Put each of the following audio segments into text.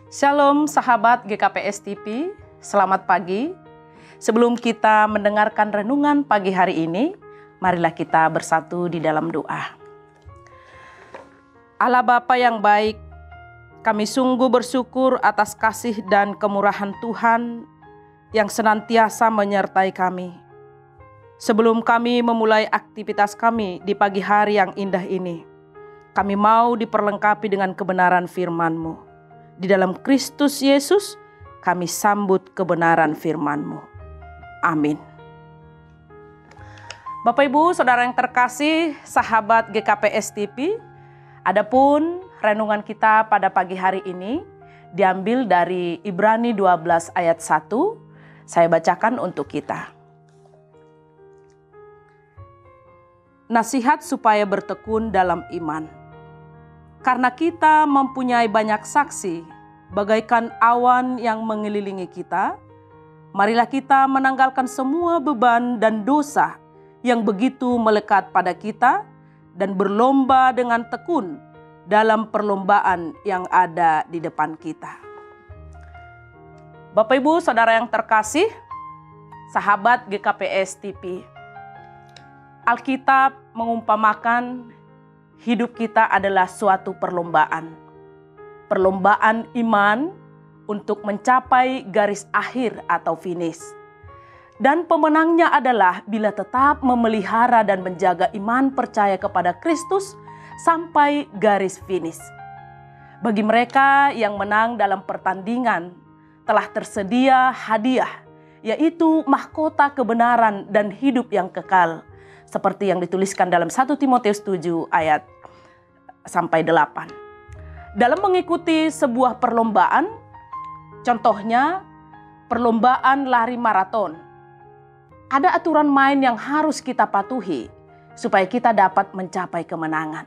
Shalom sahabat GKPS TV, selamat pagi. Sebelum kita mendengarkan renungan pagi hari ini, marilah kita bersatu di dalam doa. Allah Bapa yang baik, kami sungguh bersyukur atas kasih dan kemurahan Tuhan yang senantiasa menyertai kami. Sebelum kami memulai aktivitas kami di pagi hari yang indah ini, kami mau diperlengkapi dengan kebenaran firman-Mu. Di dalam Kristus Yesus, kami sambut kebenaran firman-Mu. Amin. Bapak Ibu, Saudara yang terkasih, sahabat GKPS TV, adapun renungan kita pada pagi hari ini diambil dari Ibrani 12 ayat 1. Saya bacakan untuk kita. Nasihat supaya bertekun dalam iman. Karena kita mempunyai banyak saksi, bagaikan awan yang mengelilingi kita, marilah kita menanggalkan semua beban dan dosa yang begitu melekat pada kita dan berlomba dengan tekun dalam perlombaan yang ada di depan kita. Bapak Ibu, Saudara yang terkasih, sahabat GKPS TV, Alkitab mengumpamakan hidup kita adalah suatu perlombaan. Perlombaan iman untuk mencapai garis akhir atau finish. Dan pemenangnya adalah bila tetap memelihara dan menjaga iman percaya kepada Kristus sampai garis finish. Bagi mereka yang menang dalam pertandingan, telah tersedia hadiah, yaitu mahkota kebenaran dan hidup yang kekal. Seperti yang dituliskan dalam 1 Timotius 7 ayat sampai 8. Dalam mengikuti sebuah perlombaan, contohnya perlombaan lari maraton, ada aturan main yang harus kita patuhi supaya kita dapat mencapai kemenangan.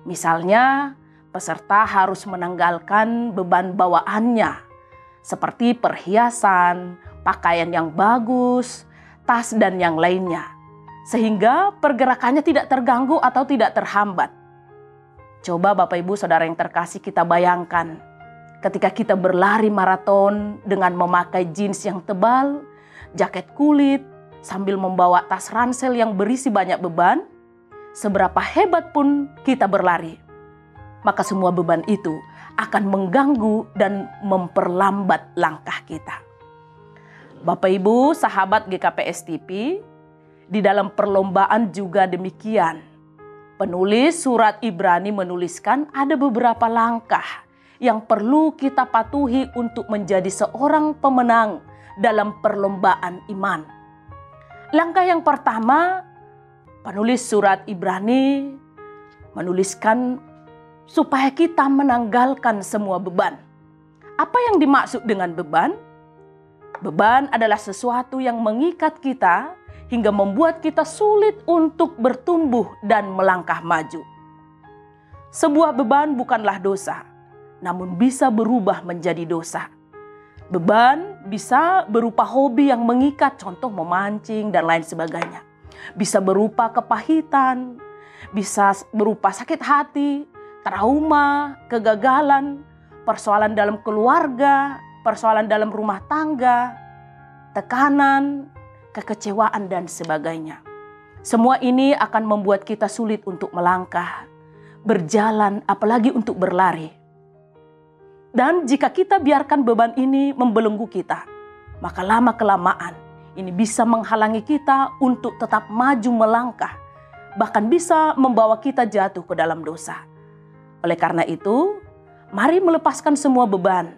Misalnya, peserta harus menanggalkan beban bawaannya, seperti perhiasan, pakaian yang bagus, tas dan yang lainnya, sehingga pergerakannya tidak terganggu atau tidak terhambat. Coba Bapak Ibu Saudara yang terkasih, kita bayangkan ketika kita berlari maraton dengan memakai jeans yang tebal, jaket kulit, sambil membawa tas ransel yang berisi banyak beban, seberapa hebat pun kita berlari, maka semua beban itu akan mengganggu dan memperlambat langkah kita. Bapak Ibu sahabat GKPS TV, di dalam perlombaan juga demikian. Penulis surat Ibrani menuliskan ada beberapa langkah yang perlu kita patuhi untuk menjadi seorang pemenang dalam perlombaan iman. Langkah yang pertama, penulis surat Ibrani menuliskan supaya kita menanggalkan semua beban. Apa yang dimaksud dengan beban? Beban adalah sesuatu yang mengikat kita hingga membuat kita sulit untuk bertumbuh dan melangkah maju. Sebuah beban bukanlah dosa, namun bisa berubah menjadi dosa. Beban bisa berupa hobi yang mengikat, contoh memancing dan lain sebagainya. Bisa berupa kepahitan, bisa berupa sakit hati, trauma, kegagalan, persoalan dalam keluarga, persoalan dalam rumah tangga, tekanan, kekecewaan dan sebagainya. Semua ini akan membuat kita sulit untuk melangkah, berjalan, apalagi untuk berlari. Dan jika kita biarkan beban ini membelenggu kita, maka lama-kelamaan ini bisa menghalangi kita untuk tetap maju melangkah, bahkan bisa membawa kita jatuh ke dalam dosa. Oleh karena itu, mari melepaskan semua beban,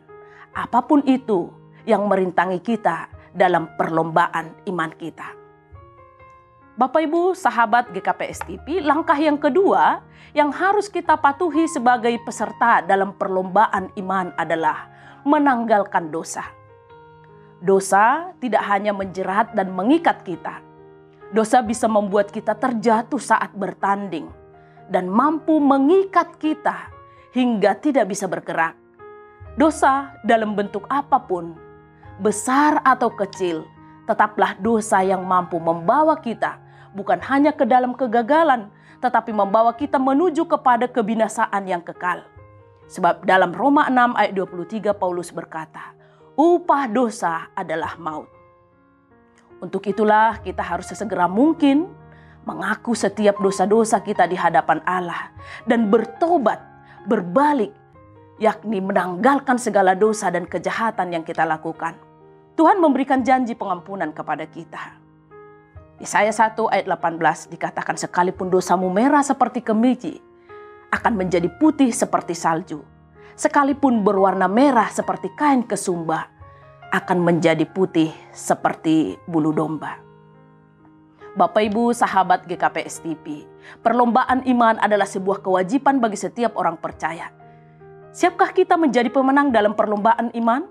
apapun itu yang merintangi kita dalam perlombaan iman kita. Bapak Ibu sahabat GKPS TV, langkah yang kedua yang harus kita patuhi sebagai peserta dalam perlombaan iman adalah menanggalkan dosa. Dosa tidak hanya menjerat dan mengikat kita. Dosa bisa membuat kita terjatuh saat bertanding dan mampu mengikat kita hingga tidak bisa bergerak. Dosa dalam bentuk apapun, besar atau kecil, tetaplah dosa yang mampu membawa kita bukan hanya ke dalam kegagalan, tetapi membawa kita menuju kepada kebinasaan yang kekal. Sebab dalam Roma 6 ayat 23 Paulus berkata, upah dosa adalah maut. Untuk itulah kita harus sesegera mungkin mengaku setiap dosa-dosa kita di hadapan Allah dan bertobat, berbalik, yakni menanggalkan segala dosa dan kejahatan yang kita lakukan. Tuhan memberikan janji pengampunan kepada kita. Yesaya 1 ayat 18 dikatakan, sekalipun dosamu merah seperti kemiji, akan menjadi putih seperti salju. Sekalipun berwarna merah seperti kain kesumba, akan menjadi putih seperti bulu domba. Bapak Ibu sahabat GKPS TV, perlombaan iman adalah sebuah kewajiban bagi setiap orang percaya. Siapkah kita menjadi pemenang dalam perlombaan iman?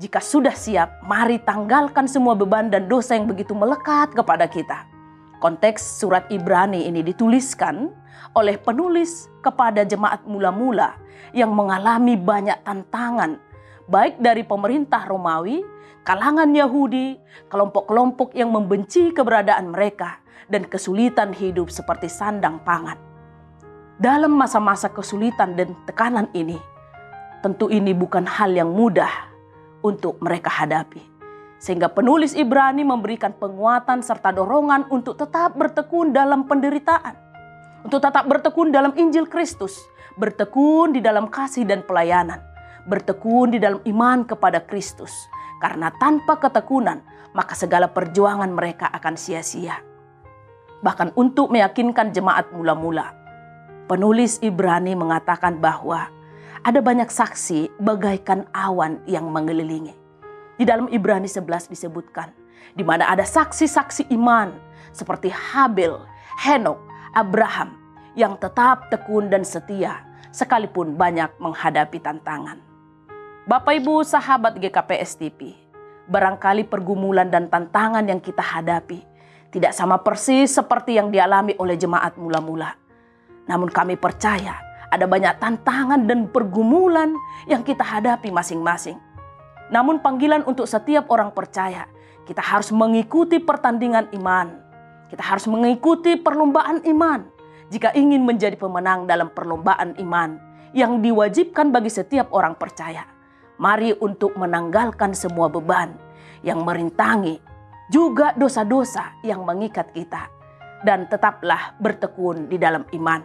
Jika sudah siap, mari tanggalkan semua beban dan dosa yang begitu melekat kepada kita. Konteks surat Ibrani ini dituliskan oleh penulis kepada jemaat mula-mula yang mengalami banyak tantangan, baik dari pemerintah Romawi, kalangan Yahudi, kelompok-kelompok yang membenci keberadaan mereka, dan kesulitan hidup seperti sandang pangan. Dalam masa-masa kesulitan dan tekanan ini, tentu ini bukan hal yang mudah untuk mereka hadapi. Sehingga penulis Ibrani memberikan penguatan serta dorongan untuk tetap bertekun dalam penderitaan. Untuk tetap bertekun dalam Injil Kristus, bertekun di dalam kasih dan pelayanan, bertekun di dalam iman kepada Kristus. Karena tanpa ketekunan, maka segala perjuangan mereka akan sia-sia. Bahkan untuk meyakinkan jemaat mula-mula, penulis Ibrani mengatakan bahwa ada banyak saksi bagaikan awan yang mengelilingi. Di dalam Ibrani 11 disebutkan, di mana ada saksi-saksi iman seperti Habel, Henok, Abraham yang tetap tekun dan setia sekalipun banyak menghadapi tantangan. Bapak Ibu sahabat GKPS TV, barangkali pergumulan dan tantangan yang kita hadapi tidak sama persis seperti yang dialami oleh jemaat mula-mula. Namun kami percaya ada banyak tantangan dan pergumulan yang kita hadapi masing-masing. Namun panggilan untuk setiap orang percaya, kita harus mengikuti pertandingan iman. Kita harus mengikuti perlombaan iman jika ingin menjadi pemenang dalam perlombaan iman yang diwajibkan bagi setiap orang percaya. Mari untuk menanggalkan semua beban yang merintangi, juga dosa-dosa yang mengikat kita, dan tetaplah bertekun di dalam iman.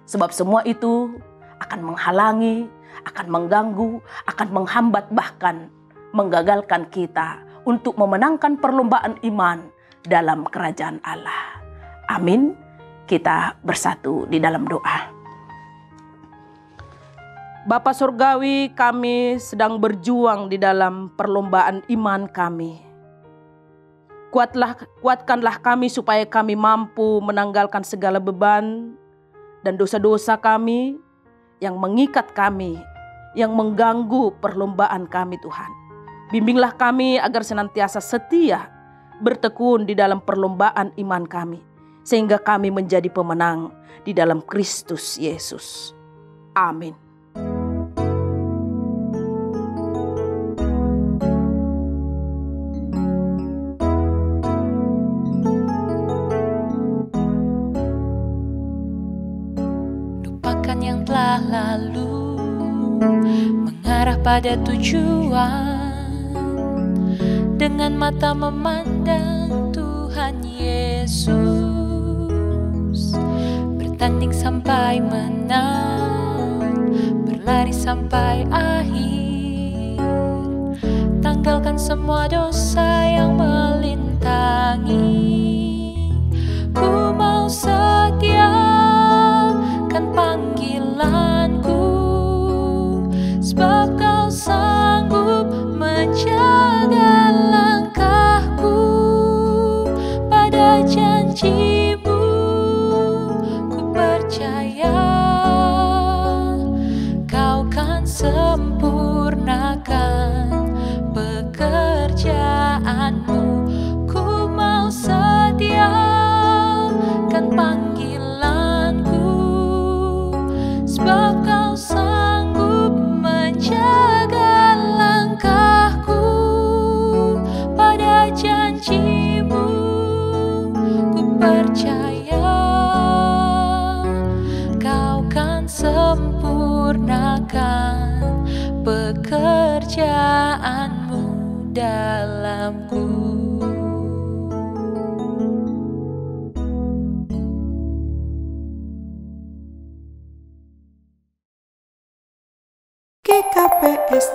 Sebab semua itu akan menghalangi, akan mengganggu, akan menghambat, bahkan menggagalkan kita untuk memenangkan perlombaan iman dalam kerajaan Allah. Amin. Kita bersatu di dalam doa. Bapa Surgawi, kami sedang berjuang di dalam perlombaan iman kami. Kuatkanlah kami supaya kami mampu menanggalkan segala beban dan dosa-dosa kami yang mengikat kami, yang mengganggu perlombaan kami Tuhan. Bimbinglah kami agar senantiasa setia bertekun di dalam perlombaan iman kami, sehingga kami menjadi pemenang di dalam Kristus Yesus. Amin. Lupakan yang telah lalu, mengarah pada tujuan, dengan mata memandang Tuhan Yesus. Bertanding sampai menang, berlari sampai akhir. Tanggalkan semua dosa yang melintangi. Ku mau setia kan panggilanku, sebab Kau sanggup menjaga langkahku. Pada janji-Mu ku percaya, Kau kan sempurnakan pekerjaan-Mu. Ku mau setia pekerjaanmu dalamku. GKPS